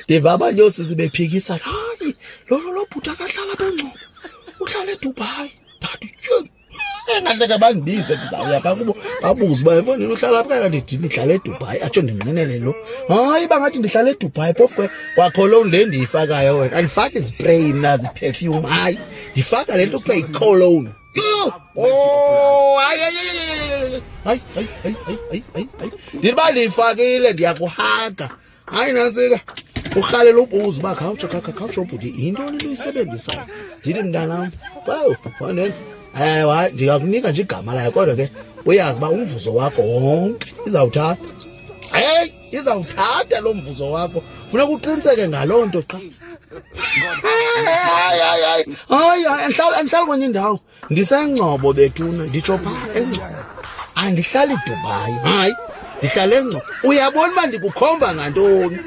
ndiva abanye oosisi bephikisana, hayi lo bhuti akahlala bengcobo uhlala eDubai. Ndathi tyhini ngahle ke bandibize ndizawuya phaa kubo babuze uba mfondini uhlala apha kanti ndini ndihlala eDubai atsho ndinqinele lo. Hayi bangathi ndihlala eDubai phofu ke kwaCologne le ndiyifakayo wena andifaki izipreyi mna ziperfume, hayi ndifaka le nto kuthiwa yiCologne. Oh hayi ndithi uba ndiyifakile ndiyakuhaga. Hayi nantsika urhalela ubuze uba khawutsho bhuti yintoni into uyisebenzisayo. Ndithi mntanam bawu mfondini hayi ndingakunika nje igama layo kodwa ke uyazi uba umvuzo wakho wonke izawuthatha. Heyi izawuthatha lo mvuzo wakho, funeka uqiniseke ngaloo nto qha. Hayi andihlali kwenye indawo ndisengcobo bethuna nditsho phaa eNgcobo, andihlali eDubai, hayi ndihlala eNgcobo. Uyabona uba ndikukhomba ngantoni?